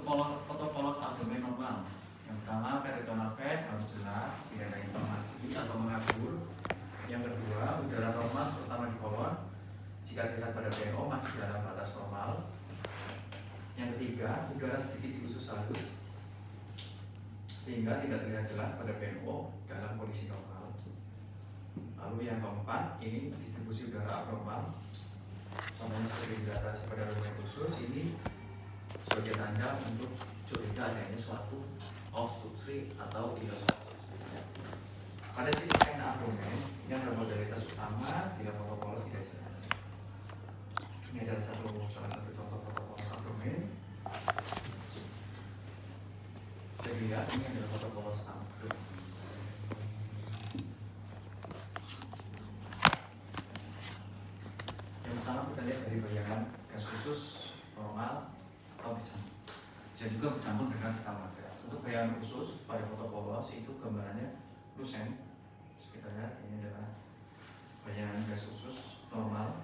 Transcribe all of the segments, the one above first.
foto polos abdomen normal. Yang pertama, peritoneal fat harus jelas, tidak ada inflamasi atau mengabur. Yang kedua, udara normal terutama di kolon. Jika dilihat pada BNO masih dalam batas normal. Yang ketiga, udara sedikit di usus halus sehingga tidak terlihat jelas pada BNO dalam kondisi normal. Lalu yang keempat, ini distribusi udara abnormal. Contohnya seperti dilatasi pada rongga usus, ini sebagai tanda untuk curiga adanya suatu obstruksi atau ileosobstruksi. Pada CT scan abdomen, ini adalah modalitas utama bila foto polos tidak jelas. Ini adalah salah satu contoh foto polos abdomen. Jadi ya, ini adalah foto polos abdomen. Yang pertama kita lihat dari bayangan gas usus normal atau bercampur. Bisa juga bercampur dengan tekanan material. Untuk bayangan usus pada foto polos itu gambarannya lusen. Kita lihat ini adalah bayangan gas usus normal.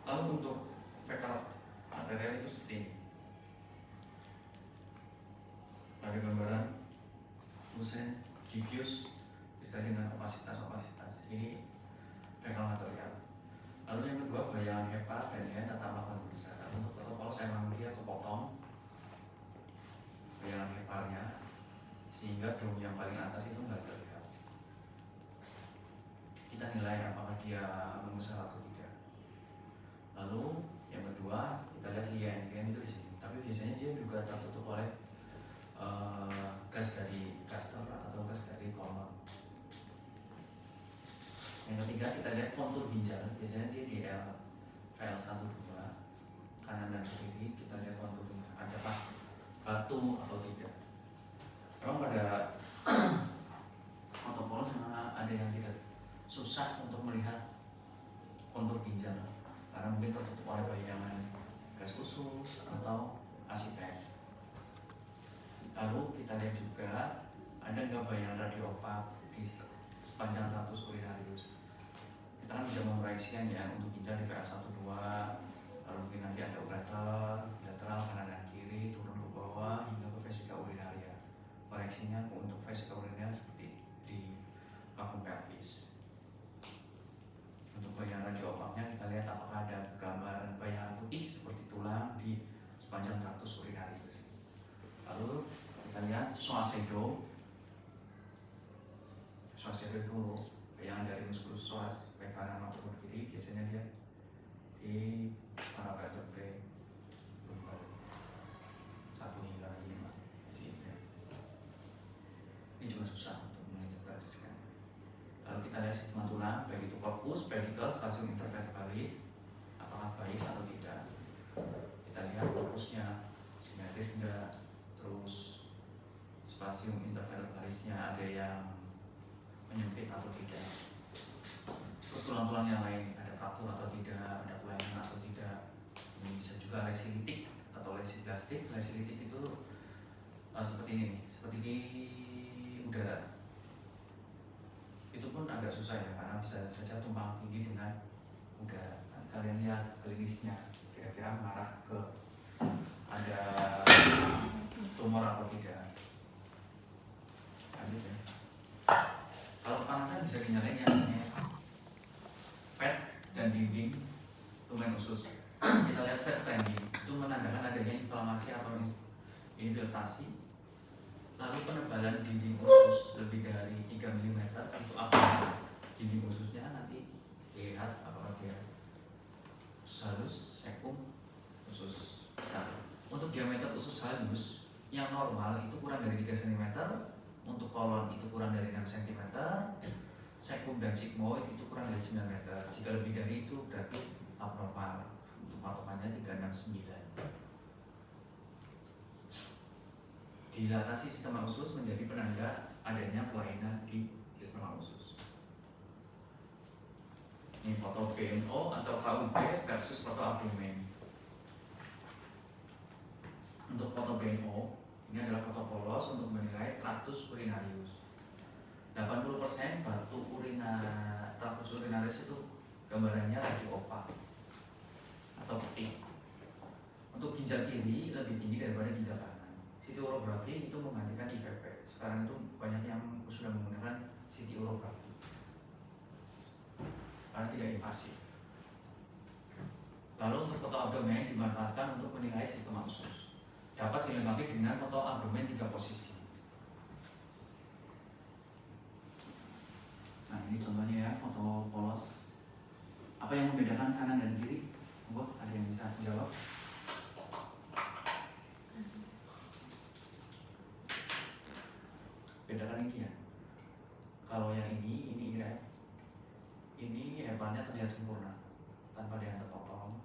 Lalu untuk fekal material itu seperti ini. Ada gambaran lusen, diffuse, bisa dengan opasitas. Ini fekal material. Lalu yang kedua bayangan hepar dan head atau melakukan besar. Untuk foto polos saya memang dia kepotong bayangan heparnya sehingga drum yang paling atas itu nggak terlihat. Kita nilai apakah dia membesar atau tidak. Lalu yang kedua kita lihat lien itu di sini. Tapi biasanya dia juga tertutup oleh gas dari caster atau gas dari kolon. Yang ketiga kita lihat kontur ginjal. Biasanya dia di L1, 2 kanan dan kiri. Kita lihat konturnya. Adakah batu atau tidak. Memang pada foto polos ada yang tidak susah untuk melihat kontur ginjal karena mungkin tertutup oleh bayangan gas usus atau asites. Lalu kita lihat juga ada nggak bayangan radiopak di sepanjang ratus urinarius. Kita kan bisa memproyeksikan ya untuk ginjal di PA1, 2, lalu mungkin nanti ada ureter, lateral kanan dan kiri, turun ke bawah hingga ke vesika urinaria. Proyeksinya untuk vesika urinaria seperti di kafum pelvis. Untuk bayangan radiopaknya kita lihat apakah ada gambaran bayangan putih seperti tulang di sepanjang traktus urinarius. Lalu kita lihat psoas-shadow itu bayangan dari muskulus psoas baik kanan maupun kiri. Biasanya dia di para vertebrae 1 hingga 5. Ini juga susah untuk menginterpretasikan. Lalu kita lihat sistem tulang, baik itu corpus, pedicles, spasium intervertebralis, apakah baik atau tidak. Kita lihat corpusnya simetris enggak, terus spasium intervertebralisnya ada yang menyempit atau tidak. Terus tulang-tulang yang lain ada fraktur atau tidak, ada kelainan atau tidak. Ini bisa juga lesi litik atau lesi plastik. Lesi litik itu seperti ini nih, seperti di udara. Itu pun agak susah ya karena bisa saja tumpang tindih dengan udara. Nah, kalian lihat klinisnya kira-kira mengarah ke ada tumor atau tidak. Lanjut ya. Kalau kepanasan bisa dinyalain yang namanya fat dan dinding lumen usus. Kita lihat fat standing itu menandakan adanya inflamasi atau infiltrasi. Lalu penebalan dinding usus lebih dari 3 mm itu apa? Dinding ususnya nanti dilihat apakah dia usus halus, sekum, usus besar. Untuk diameter usus halus yang normal itu kurang dari 3 cm. Untuk kolon itu kurang dari 6 cm. Sekum dan sigmoid itu kurang dari 9 meter. Jika lebih dari itu berarti abnormal. Untuk patokannya 369. Dilatasi sistema usus menjadi penanda adanya kelainan di sistema usus. Ini foto BNO atau KUB versus foto abdomen. Untuk foto BNO, ini adalah foto polos untuk menilai traktus urinarius. 80% batu traktus urinarius itu gambarannya lagi opak atau putih. Untuk ginjal kiri lebih tinggi daripada ginjal kanan. urografi itu menggantikan IVP. Sekarang itu banyak yang sudah menggunakan CT urografi karena tidak invasif. Lalu untuk foto abdomen dimanfaatkan untuk menilai sistem usus. Dapat dilengkapi dengan foto abdomen 3 posisi. Nah, ini contohnya ya, foto polos. Apa yang membedakan kanan dan kiri? Monggo, ada yang bisa jawab? Bedakan ini ya. Kalau yang ini ya. Ini hebatnya terlihat sempurna tanpa ada yang terpotong.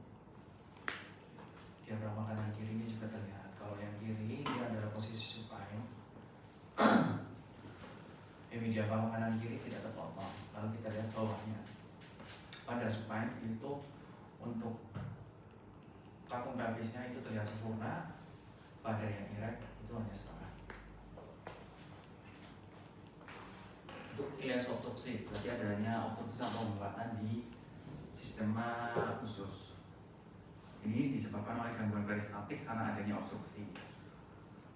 Diagram kanan kiri ini juga terlihat. Kalau yang kiri ini adalah posisi supine. Diagram kanan kiri tidak terpotong. Lalu kita lihat bawahnya. Pada supine itu untuk kakung pelvisnya itu terlihat sempurna. Pada yang erect itu hanya setengah. Untuk Ileus obstruksi, berarti adanya obstruksi atau hambatan di sistema usus. Ini disebabkan oleh gangguan peristaltik karena adanya obstruksi.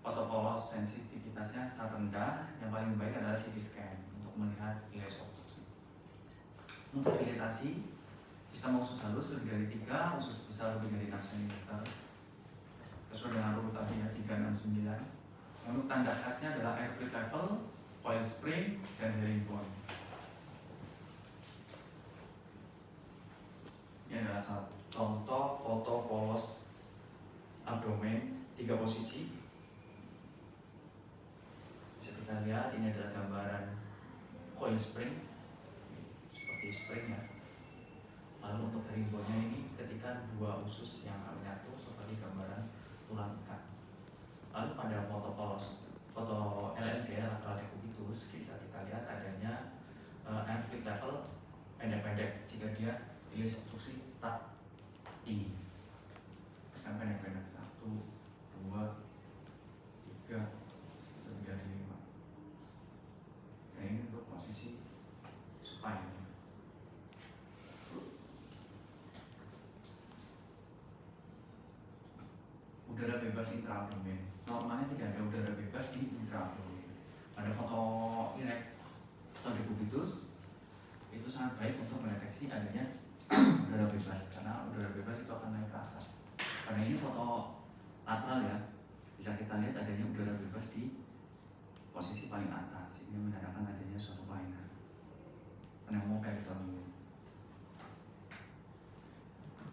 Foto polos sensitivitasnya sangat rendah. Yang paling baik adalah CT scan untuk melihat Ileus obstruksi. Untuk dilatasi, sistem usus halus lebih dari 3, usus besar lebih dari 6 cm. Sesuai dengan urutannya 3, 6, 9. Untuk tanda khasnya adalah air fluid level, coil spring, dan herringbone. Ini adalah satu contoh foto polos abdomen 3 posisi. Bisa kita lihat ini adalah gambaran coil spring seperti spring ya. Lalu untuk herringbone-nya ini ketika 2 usus yang menyatu seperti gambaran tulang ikan. Lalu pada foto polos, foto LLD lateral decubitus bisa kita lihat adanya air fluid level pendek-pendek jika dia Ileus obstruksi tak tinggi. Yang pendek-pendek 1, 2, 3, lebih dari 5. Nah, ini untuk posisi supine. Udara bebas intraabdomen. Normalnya tidak ada udara bebas di intraabdomen. Pada foto erect atau decubitus itu sangat baik untuk mendeteksi adanya udara bebas karena udara bebas itu akan naik ke atas. Karena ini foto lateral ya, bisa kita lihat adanya udara bebas di posisi paling atas. Ini menandakan adanya suatu kelainan pneumoperitoneum.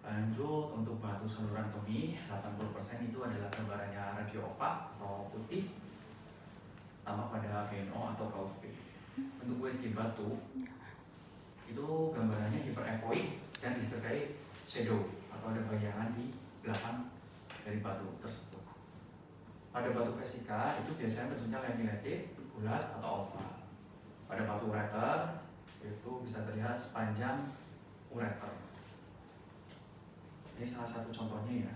Lanjut untuk batu saluran kemih, 80% itu adalah gambarannya radio opak atau putih, tambah pada BNO atau KUP. Untuk USG batu itu gambarannya hiperechoic dan disertai shadow atau ada bayangan di belakang dari batu tersebut. Pada batu vesika itu biasanya bentuknya laminated, bulat atau oval. Pada batu ureter itu bisa terlihat sepanjang ureter. Ini salah satu contohnya ya.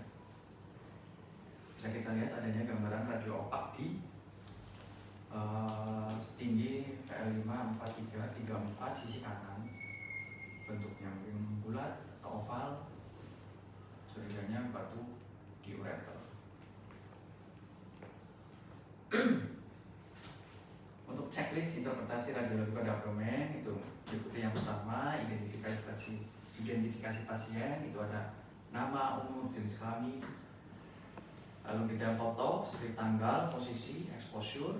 Bisa kita lihat adanya gambaran radio opak di setinggi PL5 43 34 sisi kanan. Bentuknya mungkin bulat atau oval. Suriganya batu di ureter. Untuk checklist interpretasi radiologi pada abdomen itu diikuti yang pertama identifikasi pasien, itu ada nama, umur, jenis kelamin, lalu detail foto seperti tanggal, posisi, exposure.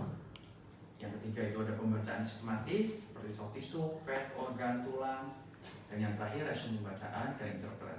Yang ketiga itu ada pembacaan sistematis seperti soft tissue, PET, organ, tulang, dan yang terakhir resume pembacaan dan interpretasi.